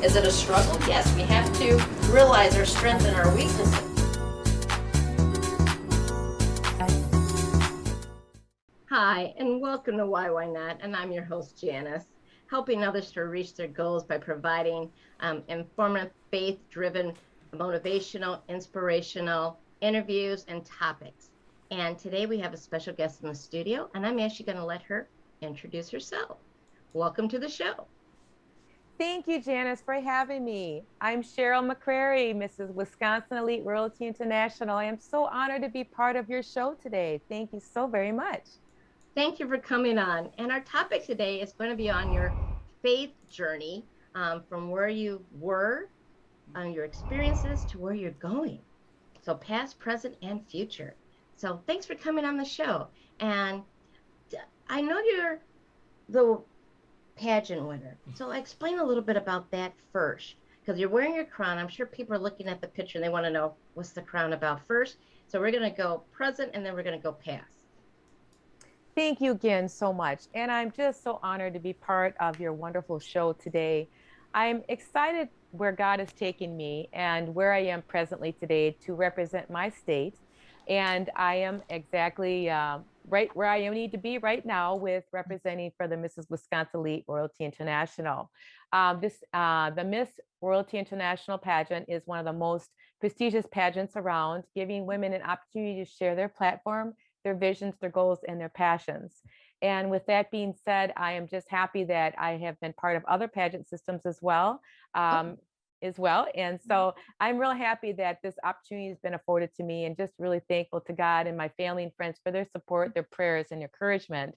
Is it a struggle? Yes, we have to realize our strengths and our weaknesses. Hi, and welcome to Why Not? And I'm your host, Janice, helping others to reach their goals by providing informative, faith-driven, motivational, inspirational interviews and topics. And today we have a special guest in the studio, and I'm actually going to let her introduce herself. Welcome to the show. Thank you, Janice, for having me. I'm Cheryl McCrary, Mrs. Wisconsin Elite Royalty International. I am so honored to be part of your show today. Thank you so very much. Thank you for coming on. And our topic today is going to be on your faith journey, from where you were, your experiences to where you're going. So past, present, and future. So thanks for coming on the show. And I know you're the pageant winner. So explain a little bit about that first, because you're wearing your crown. I'm sure people are looking at the picture and they want to know what's the crown about first. So we're going to go present and then we're going to go past. Thank you again so much. And I'm just so honored to be part of your wonderful show today. I'm excited where God has taken me and where I am presently today to represent my state. And I am exactly right where I need to be right now with representing for the Mrs. Wisconsin Elite Royalty International. The Miss Royalty International pageant is one of the most prestigious pageants around, giving women an opportunity to share their platform, their visions, their goals, and their passions. And with that being said, I am just happy that I have been part of other pageant systems as well. And so I'm real happy that this opportunity has been afforded to me, and just really thankful to God and my family and friends for their support, their prayers, and encouragement.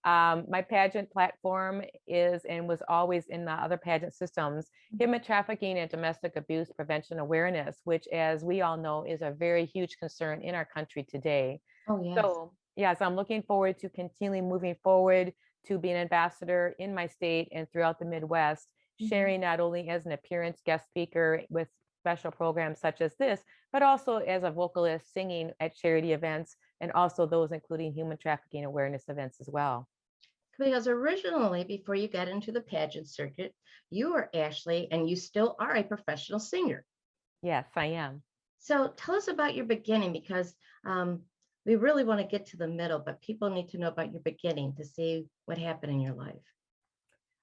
My pageant platform is and was always in the other pageant systems, human trafficking and domestic abuse prevention awareness, which, as we all know, is a very huge concern in our country today. Oh, yes. So yes, I'm looking forward to continually moving forward to be an ambassador in my state and throughout the Midwest, sharing not only as an appearance guest speaker with special programs such as this, but also as a vocalist singing at charity events, and also those including human trafficking awareness events as well. Because originally, before you got into the pageant circuit, you were actually, and you still are, a professional singer. Yes, I am. So tell us about your beginning, because we really want to get to the middle, but people need to know about your beginning to see what happened in your life.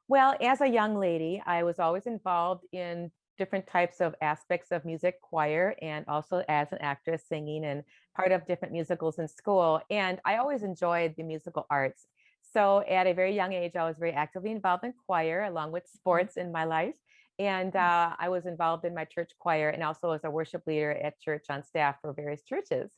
Well, as a young lady, I was always involved in different types of aspects of music, choir, and also as an actress singing and part of different musicals in school. And I always enjoyed the musical arts. So at a very young age, I was very actively involved in choir along with sports in my life. And I was involved in my church choir and also as a worship leader at church on staff for various churches.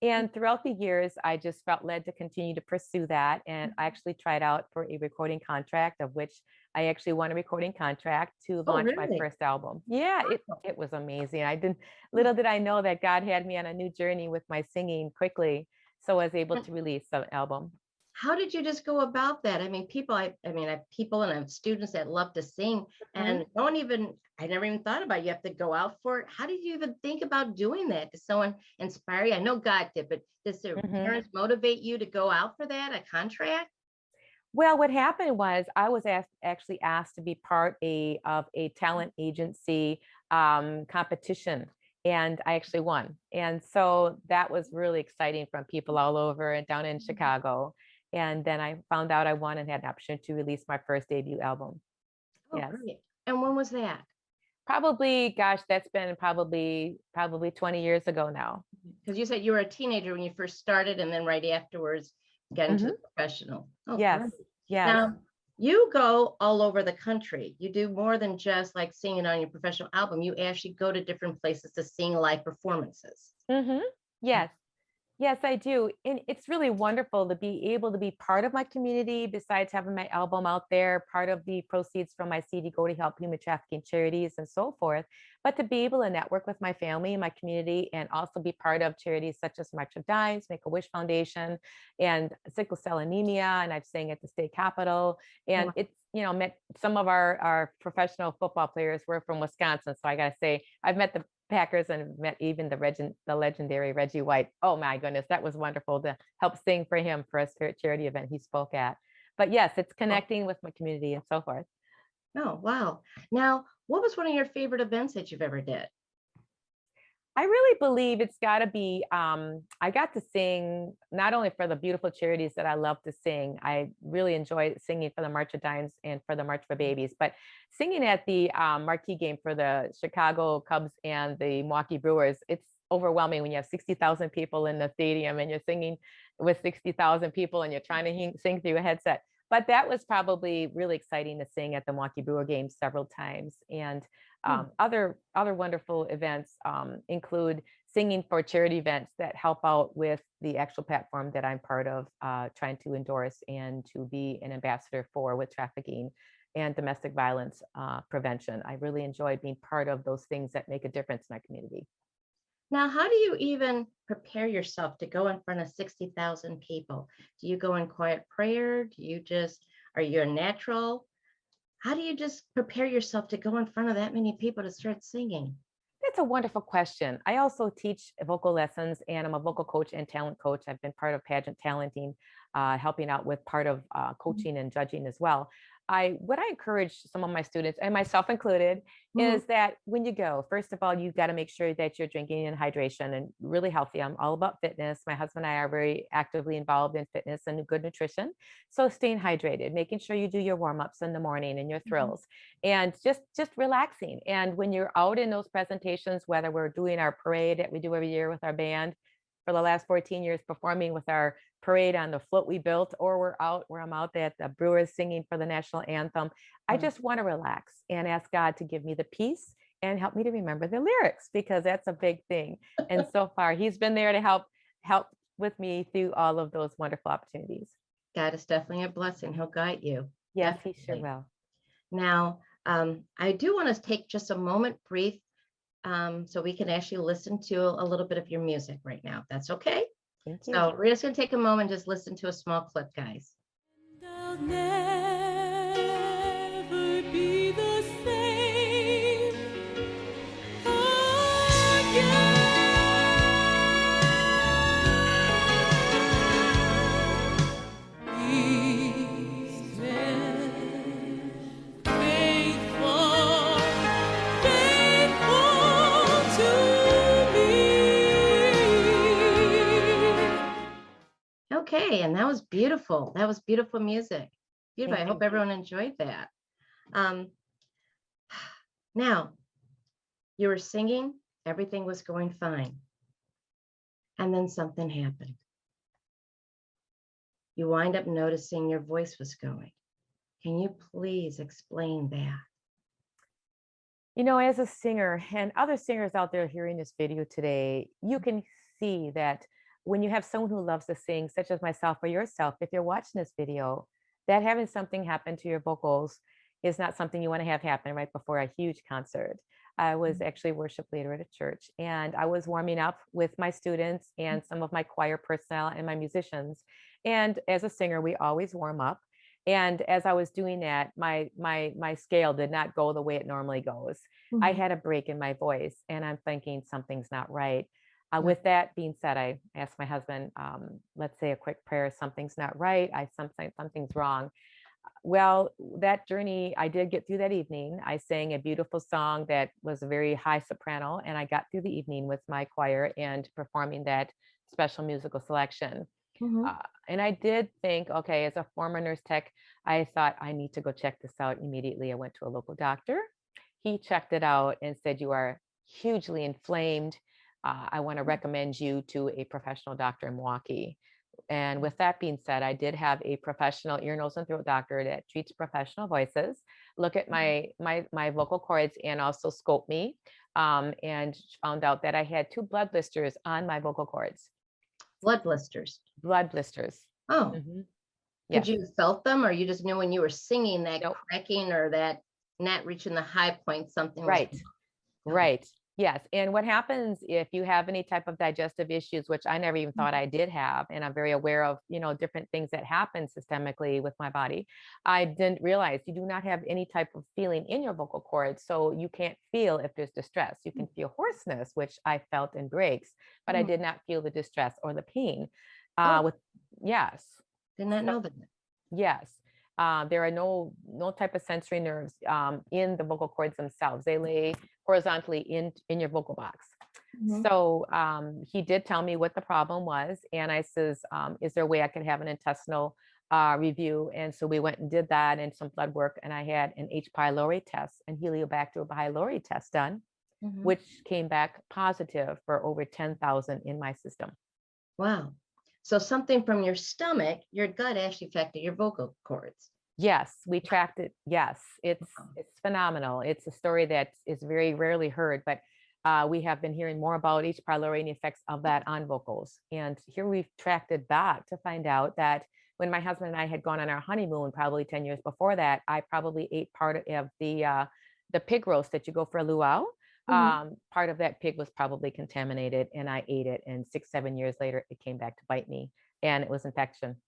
And throughout the years, I just felt led to continue to pursue that. And I actually tried out for a recording contract, of which I actually won a recording contract to launch my first album. Yeah, it was amazing. Little did I know that God had me on a new journey with my singing quickly. So I was able to release the album. How did you just go about that? I mean, I have people and I have students that love to sing and I never even thought about it. You have to go out for it. How did you even think about doing that? Did someone inspire you? I know God did, but does their parents motivate you to go out for that, a contract? Well, what happened was I was actually asked to be part of a talent agency competition, and I actually won. And so that was really exciting from people all over and down in Chicago. And then I found out I won and had an option to release my first debut album. Oh, yes. Great. And when was that? Probably, gosh, that's been probably 20 years ago now. Because you said you were a teenager when you first started, and then right afterwards got into the professional. Oh, yes. Great. Yes. Now, you go all over the country. You do more than just like singing on your professional album. You actually go to different places to sing live performances. Yes. Yes, I do. And it's really wonderful to be able to be part of my community besides having my album out there. Part of the proceeds from my CD go to help human trafficking charities and so forth. But to be able to network with my family and my community and also be part of charities such as March of Dimes, Make a Wish Foundation, and sickle cell anemia. And I've sang at the state capitol. And Wow. it's, met some of our professional football players were from Wisconsin. So I got to say, I've met the Packers and met even the legendary Reggie White. Oh my goodness, that was wonderful to help sing for him for a charity event he spoke at. But yes, it's connecting with my community and so forth. Oh, wow. Now, what was one of your favorite events that you've ever did? I really believe it's got to be. I got to sing not only for the beautiful charities that I love to sing. I really enjoy singing for the March of Dimes and for the March for Babies, but singing at the marquee game for the Chicago Cubs and the Milwaukee Brewers, it's overwhelming when you have 60,000 people in the stadium and you're singing with 60,000 people and you're trying to sing through a headset. But that was probably really exciting to sing at the Milwaukee Brewer game several times. And other wonderful events include singing for charity events that help out with the actual platform that I'm part of, trying to endorse and to be an ambassador for with trafficking and domestic violence prevention. I really enjoy being part of those things that make a difference in our community. Now, how do you even prepare yourself to go in front of 60,000 people? Do you go in quiet prayer? Are you a natural? How do you just prepare yourself to go in front of that many people to start singing? That's a wonderful question. I also teach vocal lessons and I'm a vocal coach and talent coach. I've been part of pageant talenting, helping out with part of coaching and judging as well. What I encourage some of my students and myself included Mhm. is that when you go, first of all, you've got to make sure that you're drinking and hydration and really healthy. I'm all about fitness. My husband and I are very actively involved in fitness and good nutrition. So staying hydrated, making sure you do your warm-ups in the morning and your Mhm. thrills and just relaxing. And when you're out in those presentations, whether we're doing our parade that we do every year with our band for the last 14 years, performing with our parade on the float we built, or we're out where I'm out at the Brewers singing for the national anthem, I Mm. just want to relax and ask God to give me the peace and help me to remember the lyrics because that's a big thing. And so far, He's been there to help with me through all of those wonderful opportunities. God is definitely a blessing. He'll guide you. Yes, He sure Definitely. will. Now, I do want to take just a moment brief so we can actually listen to a little bit of your music right now. If that's okay. Thank you. So we're just going to take a moment, just listen to a small clip, guys. I'll never be the same again. He's been faithful, faithful to me. Okay, and that was beautiful. That was beautiful music. Beautiful. I Thank hope you. everyone enjoyed that. Um, now, you were singing, everything was going fine. And then something happened. You wind up noticing your voice was going. Can you please explain that? As a singer and other singers out there hearing this video today, you can see that when you have someone who loves to sing, such as myself or yourself, if you're watching this video, that having something happen to your vocals is not something you want to have happen right before a huge concert. I was actually a worship leader at a church and I was warming up with my students and some of my choir personnel and my musicians. And as a singer, we always warm up. And as I was doing that, my scale did not go the way it normally goes. I Mhm. had a break in my voice, and I'm thinking something's not right. Right. With that being said, I asked my husband, let's say a quick prayer. Something's not right. Something's wrong. Well, that journey, I did get through that evening. I sang a beautiful song that was a very high soprano, and I got through the evening with my choir and performing that special musical selection. Mhm. Uh, and I did think, okay, as a former nurse tech, I thought I need to go check this out immediately. I went to a local doctor. He checked it out and said, you are hugely inflamed. I want to recommend you to a professional doctor in Milwaukee. And with that being said, I did have a professional ear, nose, and throat doctor that treats professional voices, look at my vocal cords and also scope me, and found out that I had 2 blood blisters on my vocal cords. Blood blisters. blood blisters. Oh, Mhm. could Yes. you felt them, or you just knew when you were singing that Nope. cracking or that not reaching the high point, something was Right. wrong? Right. Yes. And what happens if you have any type of digestive issues, which I never even thought I did have, and I'm very aware of, different things that happen systemically with my body. I didn't realize you do not have any type of feeling in your vocal cords. So you can't feel if there's distress. You can feel hoarseness, which I felt in breaks, but I Mhm. did not feel the distress or the pain. Oh, With yes. did not So know that. yes. There are no type of sensory nerves in the vocal cords themselves. They lay horizontally in your vocal box. Mhm. So he did tell me what the problem was, and I says, "Is there a way I could have an intestinal review?" And so we went and did that, and some blood work, and I had an H. pylori test and Heliobacter pylori test done, Mhm. which came back positive for over 10,000 in my system. Wow. So something from your stomach, your gut actually affected your vocal cords. Yes, we tracked it. Yes, Wow. it's phenomenal. It's a story that is very rarely heard, but we have been hearing more about H. pylori and the effects of that on vocals. And here we've tracked it back to find out that when my husband and I had gone on our honeymoon, probably 10 years before that, I probably ate part of the pig roast that you go for a luau. Mhm. Part of that pig was probably contaminated, and I ate it. And 6, 7 years later, it came back to bite me, and it was infection.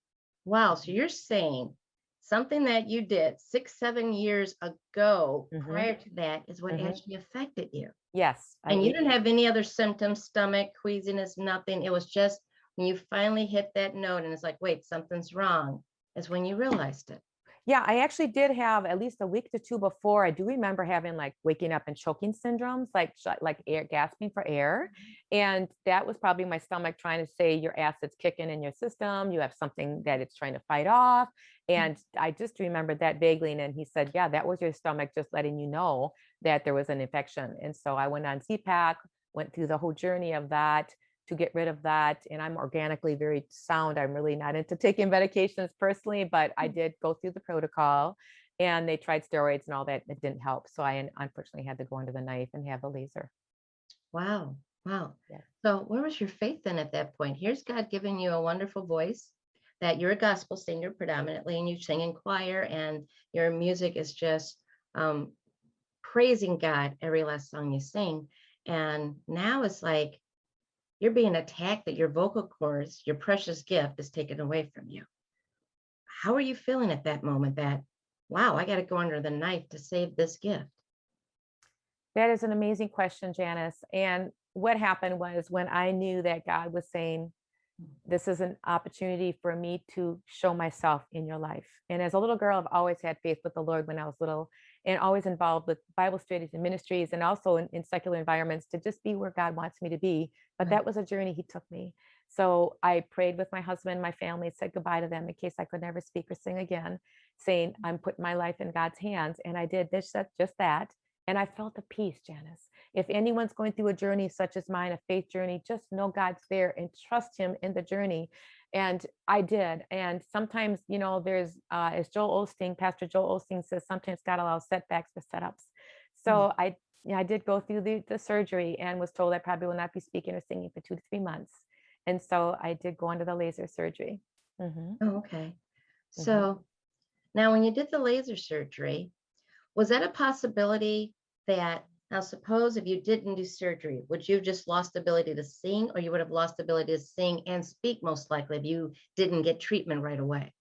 Wow. So you're saying something that you did 6, 7 years ago Hmm. prior to that is what Hmm. actually affected you. Yes, I And you ate. didn't have any other symptoms, stomach, queasiness, nothing. It was just when you finally hit that note and it's like, wait, something's wrong, is when you realized it. Yeah, I actually did have at least a week to two before. I do remember having like waking up and choking syndromes, like air gasping for air, and that was probably my stomach trying to say your acid's kicking in your system. You have something that it's trying to fight off, and I just remembered that vaguely. And then he said, "Yeah, that was your stomach just letting you know that there was an infection." And so I went on CPAC, went through the whole journey of that to get rid of that. And I'm organically very sound. I'm really not into taking medications personally, but I did go through the protocol, and they tried steroids and all that. It didn't help. So I unfortunately had to go under the knife and have a laser. Wow. Wow. Yeah. So where was your faith then at that point? Here's God giving you a wonderful voice, that you're a gospel singer predominantly, and you sing in choir, and your music is just um, praising God every last song you sing. And now it's like you're being attacked that your vocal cords, your precious gift, is taken away from you. How are you feeling at that moment that, wow, I got to go under the knife to save this gift? That is an amazing question, Janice. And what happened was when I knew that God was saying, this is an opportunity for me to show myself in your life. And as a little girl, I've always had faith with the Lord when I was little, and always involved with Bible studies and ministries, and also in secular environments to just be where God wants me to be. But Right. that was a journey He took me. So I prayed with my husband, my family, said goodbye to them in case I could never speak or sing again, saying, I'm putting my life in God's hands. And I did just that. And I felt a peace, Janice. If anyone's going through a journey such as mine, a faith journey, just know God's there and trust Him in the journey. And I did. And sometimes, there's, as Pastor Joel Osteen says, sometimes God allows setbacks for setups. Mm. So I did go through the surgery and was told I probably will not be speaking or singing for 2 to 3 months. And so I did go under the laser surgery. Hmm. Oh, okay. Hmm. So now when you did the laser surgery, was that a possibility that, now suppose if you didn't do surgery, would you have just lost the ability to sing, or you would have lost the ability to sing and speak most likely if you didn't get treatment right away?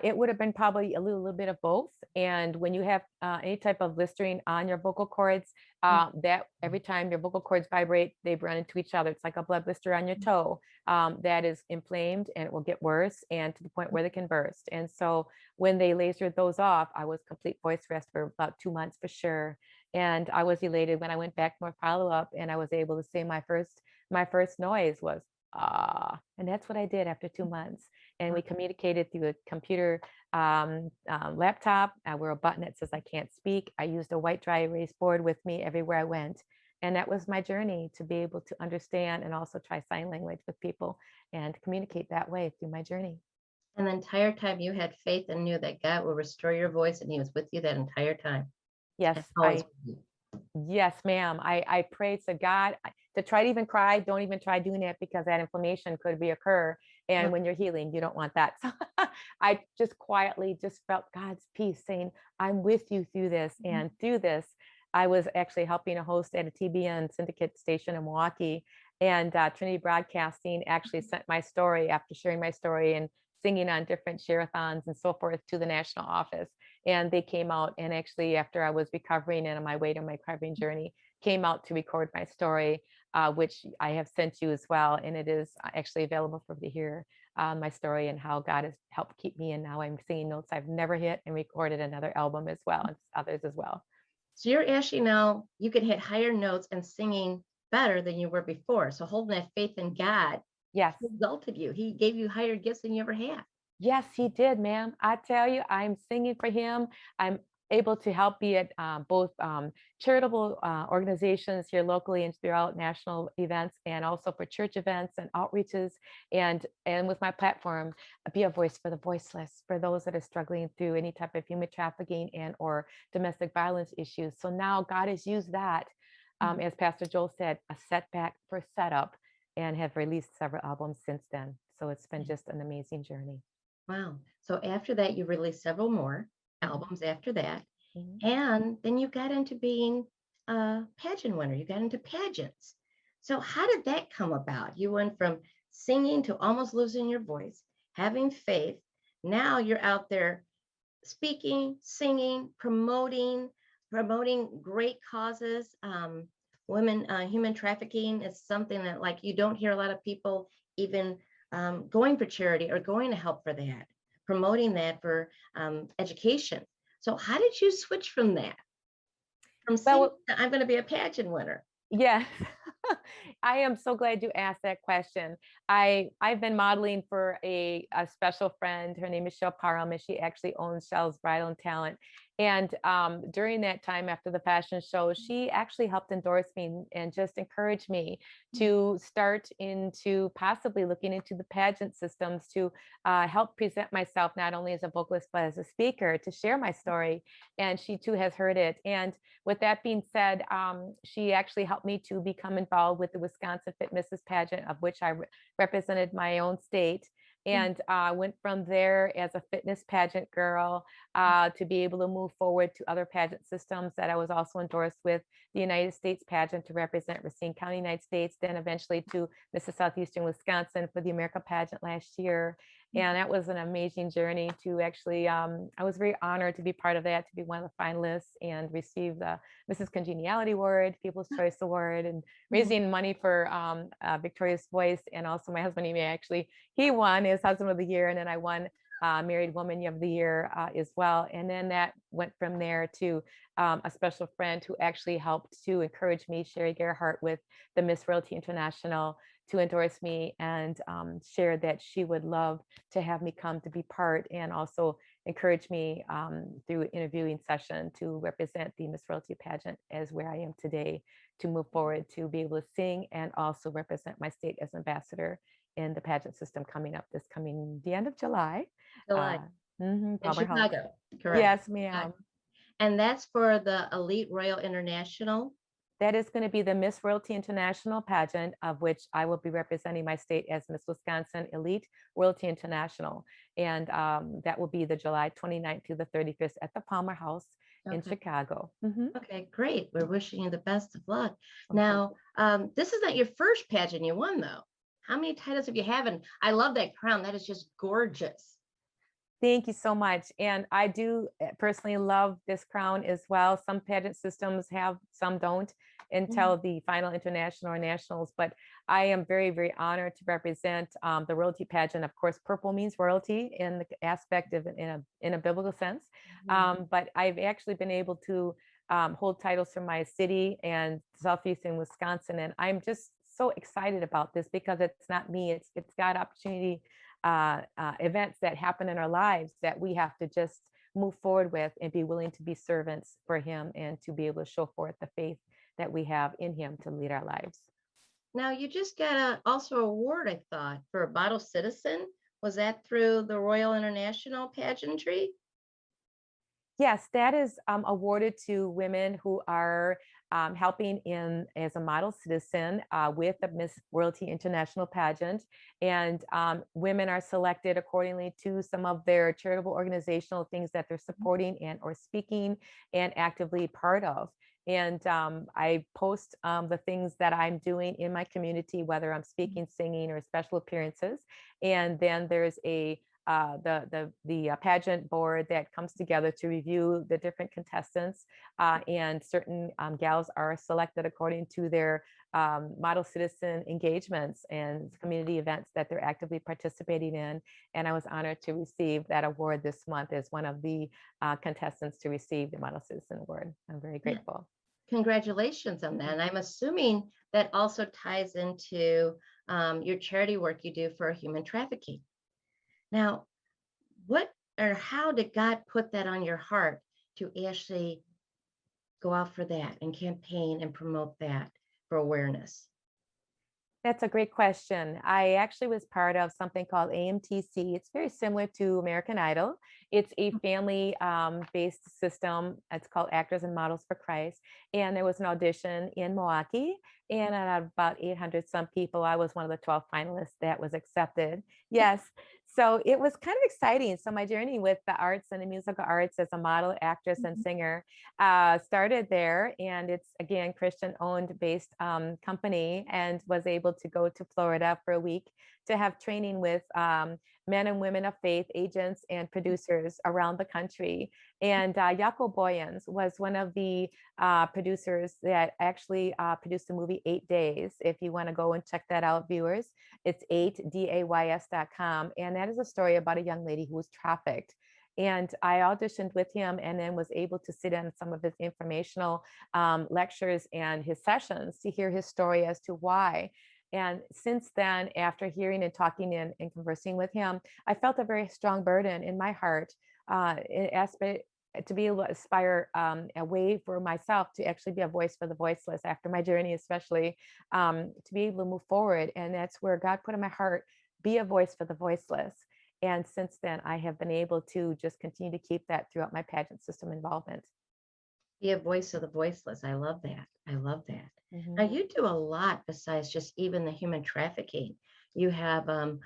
It would have been probably a little bit of both. And when you have any type of blistering on your vocal cords, that every time your vocal cords vibrate, they run into each other. It's like a blood blister on your toe that is inflamed, and it will get worse and to the point where they can burst. And so when they lasered those off, I was complete voice rest for about 2 months for sure. And I was elated when I went back for follow up, and I was able to say my first noise was and that's what I did after 2 months. And we communicated through a computer laptop. I wear a button that says I can't speak. I used a white dry erase board with me everywhere I went. And that was my journey to be able to understand and also try sign language with people and communicate that way through my journey. And the entire time you had faith and knew that God will restore your voice, and He was with you that entire time. Yes, And always with you. yes, ma'am. I prayed to God. to try to even cry, don't even try doing it because that inflammation could reoccur. And when you're healing, you don't want that. So I just quietly just felt God's peace saying, I'm with you through this. And through this, I was actually helping a host at a TBN syndicate station in Milwaukee. And Trinity Broadcasting actually sent my story after sharing my story and singing on different share-a-thons and so forth to the national office. And they came out and actually, after I was recovering and on my way to my recovering journey, came out to record my story, which I have sent you as well. And it is actually available for you to hear my story and how God has helped keep me. And now I'm singing notes I've never hit and recorded another album as well, and others as well. So you're actually now, you can hit higher notes and singing better than you were before. So holding that faith in God Yes. exalted you. He gave you higher gifts than you ever had. Yes, he did, ma'am. I tell you, I'm singing for him. I'm able to help be at both charitable organizations here locally and throughout national events, and also for church events and outreaches, and with my platform, be a voice for the voiceless, for those that are struggling through any type of human trafficking and or domestic violence issues. So now God has used that, as Pastor Joel said, a setback for setup, and have released several albums since then. So it's been just an amazing journey. Wow. So after that, you released several more albums after that. Mhm. And then you got into being a pageant winner. You got into pageants. So how did that come about? You went from singing to almost losing your voice, having faith. Now you're out there speaking, singing, promoting great causes. Women, human trafficking is something that like you don't hear a lot of people even going for charity or going to help for that, promoting that for education. So how did you switch from that? From singing Well, to I'm going to be a pageant winner. yes. I am so glad you asked that question. I've been modeling for a special friend. Her name is Cheryl Parham, and she actually owns Shell's Bridal and Talent. And during that time after the fashion show, she actually helped endorse me and just encourage me to start into possibly looking into the pageant systems to help present myself not only as a vocalist, but as a speaker to share my story. And she too has heard it. And with that being said, she actually helped me to become involved with the Wisconsin Fit Mrs. pageant, of which I represented my own state. And went from there as a fitness pageant girl to be able to move forward to other pageant systems that I was also endorsed with the United States pageant to represent Racine County, United States, then eventually to Mrs. Southeastern Wisconsin for the America pageant last year. And that was an amazing journey to actually, I was very honored to be part of that, to be one of the finalists and receive the Mrs. Congeniality Award, People's Choice Award, and raising money for Victoria's Voice. And also my husband, he won as Husband of the Year. And then I won Married Woman of the Year as well. And then that went from there to a special friend who actually helped to encourage me, Sherry Gerhart, with the Miss Royalty International, to endorse me and share that she would love to have me come to be part, and also encourage me through interviewing session to represent the Miss Royalty pageant as where I am today, to move forward to be able to sing and also represent my state as ambassador in the pageant system coming up the end of July. July in Palmer House. Chicago, correct? Yes, ma'am. And that's for the Elite Royal International. That is going to be the Miss Royalty International pageant, of which I will be representing my state as Miss Wisconsin Elite Royalty International. And that will be the July 29th through the 35th at the Palmer House in Chicago. Okay, great. We're wishing you the best of luck. Now, this is not your first pageant you won, though. How many titles have you had? And I love that crown. That is just gorgeous. Thank you so much. And I do personally love this crown as well. Some pageant systems have, some don't until the final international or nationals. But I am very, very honored to represent the royalty pageant. Of course, purple means royalty in the aspect of in a biblical sense. But I've actually been able to hold titles from my city and Southeastern Wisconsin. And I'm just so excited about this because it's not me, it's God opportunity events that happen in our lives that we have to just move forward with and be willing to be servants for him and to be able to show forth the faith that we have in him to lead our lives. Now, you just got also award, I thought, for a model citizen. Was that through the Royal International Pageantry? Yes, that is awarded to women who are helping in as a model citizen with the Miss Royalty International pageant. And women are selected accordingly to some of their charitable organizational things that they're supporting and or speaking and actively part of. And I post the things that I'm doing in my community, whether I'm speaking, singing, or special appearances. And then there's the pageant board that comes together to review the different contestants, and certain gals are selected according to their model citizen engagements and community events that they're actively participating in. And I was honored to receive that award this month as one of the contestants to receive the Model Citizen Award. I'm very grateful. Congratulations on that. And I'm assuming that also ties into your charity work you do for human trafficking. Now, what or how did God put that on your heart to actually go out for that and campaign and promote that for awareness? That's a great question. I actually was part of something called AMTC. It's very similar to American Idol. It's a family based system. It's called Actors and Models for Christ. And there was an audition in Milwaukee. And out of about 800 some people, I was one of the 12 finalists that was accepted. Yes. So it was kind of exciting. So my journey with the arts and the musical arts as a model, actress, and singer started there. And it's, again, Christian owned based company, and was able to go to Florida for a week to have training with men and women of faith, agents and producers around the country. And Jaco Boyens was one of the producers that actually produced the movie 8 Days. If you want to go and check that out, viewers, it's 8days.com. And that is a story about a young lady who was trafficked. And I auditioned with him and then was able to sit in some of his informational lectures and his sessions to hear his story as to why. And since then, after hearing and talking and conversing with him, I felt a very strong burden in my heart to be able to aspire a way for myself to actually be a voice for the voiceless after my journey, especially to be able to move forward. And that's where God put in my heart, be a voice for the voiceless. And since then, I have been able to just continue to keep that throughout my pageant system involvement. Be a voice of the voiceless. I love that. I love that. Mm-hmm. Now, you do a lot besides just even the human trafficking. You have a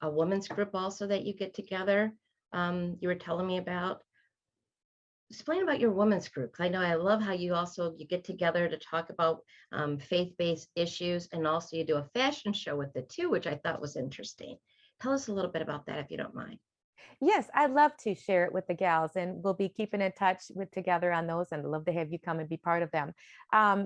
women's group also that you get together. You were telling me about. Explain about your women's group. I know I love how you get together to talk about faith-based issues, and also you do a fashion show with it too, which I thought was interesting. Tell us a little bit about that if you don't mind. Yes, I'd love to share it with the gals, and we'll be keeping in touch together on those, and I'd love to have you come and be part of them.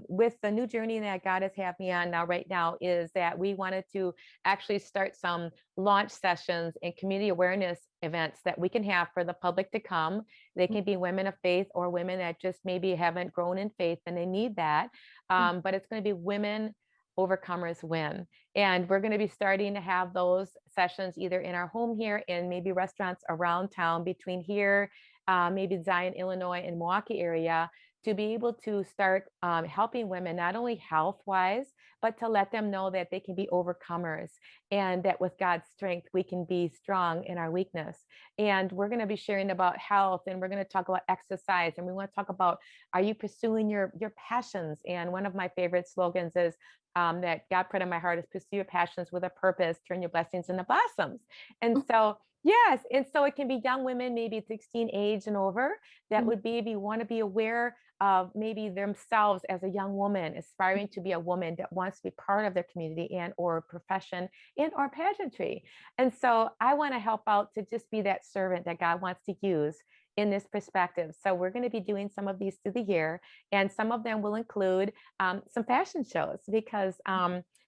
With the new journey that God has had me on right now is that we wanted to actually start some launch sessions and community awareness events that we can have for the public to come. They can be women of faith or women that just maybe haven't grown in faith and they need that. But it's going to be women overcomers win. And we're going to be starting to have those sessions either in our home here and maybe restaurants around town between here, maybe Zion, Illinois, and Milwaukee area, to be able to start helping women, not only health-wise, but to let them know that they can be overcomers, and that with God's strength, we can be strong in our weakness. And we're going to be sharing about health, and we're going to talk about exercise, and we want to talk about, are you pursuing your passions? And one of my favorite slogans is that God put in my heart is, pursue your passions with a purpose, turn your blessings into blossoms. And so, yes. And so it can be young women, maybe 16 age and over, that would be, if you want to be aware of maybe themselves as a young woman, aspiring to be a woman that wants to be part of their community and or profession and or pageantry. And so I want to help out to just be that servant that God wants to use in this perspective. So we're going to be doing some of these through the year, and some of them will include some fashion shows, because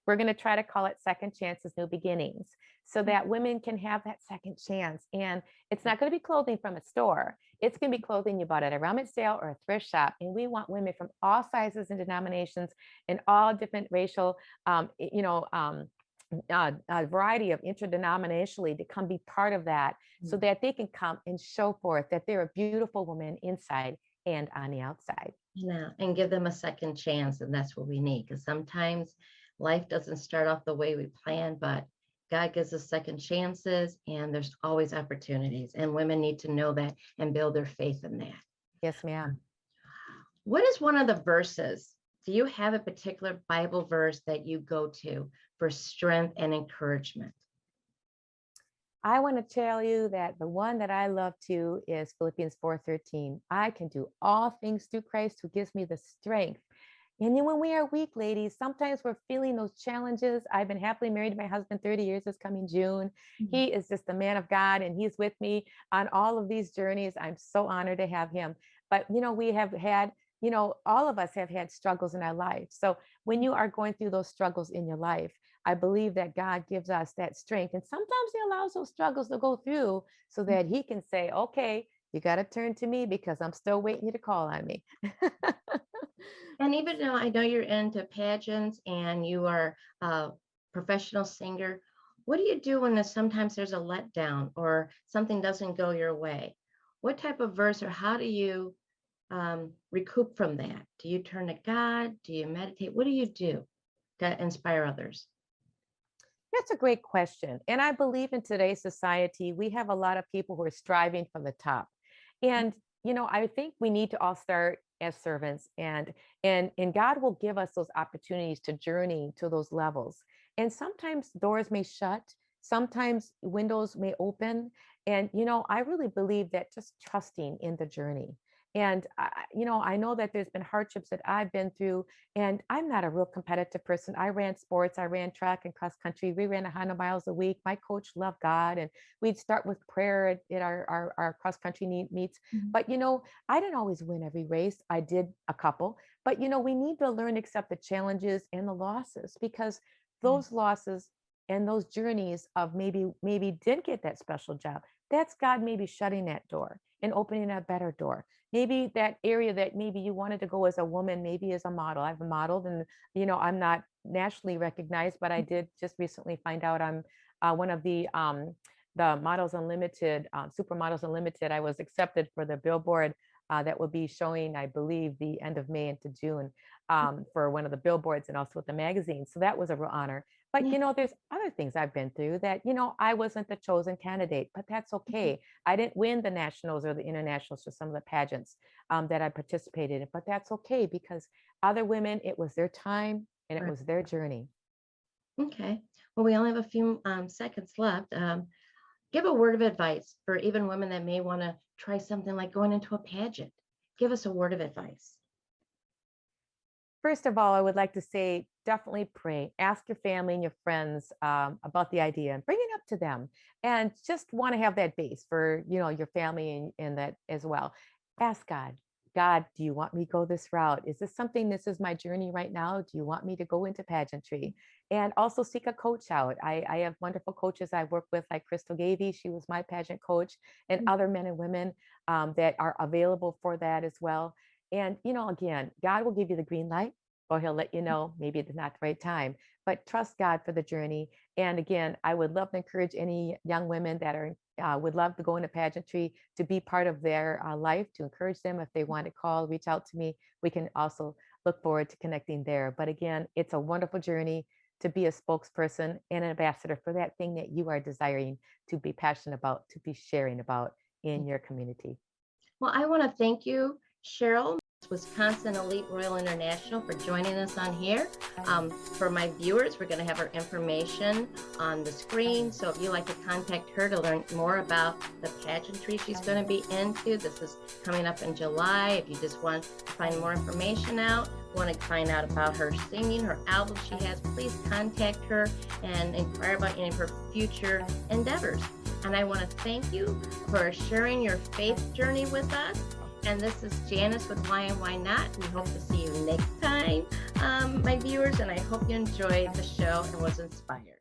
we're going to try to call it Second Chances, New Beginnings, so that women can have that second chance. And it's not going to be clothing from a store. It's going to be clothing you bought at a rummage sale or a thrift shop. And we want women from all sizes and denominations and all different racial, a variety of interdenominationally to come be part of that, so that they can come and show forth that they're a beautiful woman inside and on the outside. Yeah, and give them a second chance. And that's what we need, because sometimes life doesn't start off the way we planned, but God gives us second chances, and there's always opportunities, and women need to know that and build their faith in that. Yes, ma'am. What is one of the verses? Do you have a particular Bible verse that you go to for strength and encouragement? I want to tell you that the one that I love too is Philippians 4:13. I can do all things through Christ who gives me the strength. And then when we are weak, ladies, sometimes we're feeling those challenges. I've been happily married to my husband 30 years this coming June. He is just a man of God, and he's with me on all of these journeys. I'm so honored to have him. But, we have had, all of us have had struggles in our life. So when you are going through those struggles in your life, I believe that God gives us that strength. And sometimes he allows those struggles to go through so that he can say, okay, you got to turn to me because I'm still waiting you to call on me. And even though I know you're into pageants and you are a professional singer, what do you do when sometimes there's a letdown or something doesn't go your way? What type of verse or how do you recoup from that? Do you turn to God? Do you meditate? What do you do to inspire others? That's a great question. And I believe in today's society, we have a lot of people who are striving for the top. And, I think we need to all start as servants and God will give us those opportunities to journey to those levels. And sometimes doors may shut, sometimes windows may open. And, I really believe that just trusting in the journey. And, I know that there's been hardships that I've been through, and I'm not a real competitive person. I ran sports, I ran track and cross country. We ran 100 miles a week. My coach loved God, and we'd start with prayer at our cross country meets. But, I didn't always win every race. I did a couple. But, we need to learn to accept the challenges and the losses because those losses and those journeys of maybe didn't get that special job. That's God maybe shutting that door and opening a better door. Maybe that area that maybe you wanted to go as a woman, maybe as a model. I've modeled and, I'm not nationally recognized, but I did just recently find out I'm one of the Models Unlimited, Supermodels Unlimited. I was accepted for the billboard that will be showing, I believe, the end of May into June for one of the billboards and also with the magazine. So that was a real honor. But, there's other things I've been through that, I wasn't the chosen candidate, but that's okay. I didn't win the nationals or the internationals for some of the pageants that I participated in, but that's okay because other women, it was their time and it was their journey. Okay. Well, we only have a few seconds left. Give a word of advice for even women that may want to try something like going into a pageant. Give us a word of advice. First of all, I would like to say, definitely pray. Ask your family and your friends about the idea and bring it up to them. And just want to have that base for, your family and that as well. Ask God, God, do you want me to go this route? Is this is my journey right now? Do you want me to go into pageantry? And also seek a coach out. I have wonderful coaches I work with, like Crystal Gavey. She was my pageant coach, and other men and women that are available for that as well. And, again, God will give you the green light, or he'll let you know maybe it's not the right time, but trust God for the journey. And again, I would love to encourage any young women that would love to go into pageantry to be part of their life, to encourage them if they want to call, reach out to me. We can also look forward to connecting there. But again, it's a wonderful journey to be a spokesperson and an ambassador for that thing that you are desiring to be passionate about, to be sharing about in your community. Well, I want to thank you, Cheryl, Wisconsin Elite Royal International, for joining us on here. For my viewers, we're going to have her information on the screen. So if you'd like to contact her to learn more about the pageantry she's going to be into, this is coming up in July. If you just want to find more information out, want to find out about her singing, her album she has, please contact her and inquire about any of her future endeavors. And I want to thank you for sharing your faith journey with us. And this is Janice with Why and Why Not. We hope to see you next time, my viewers, and I hope you enjoyed the show and was inspired.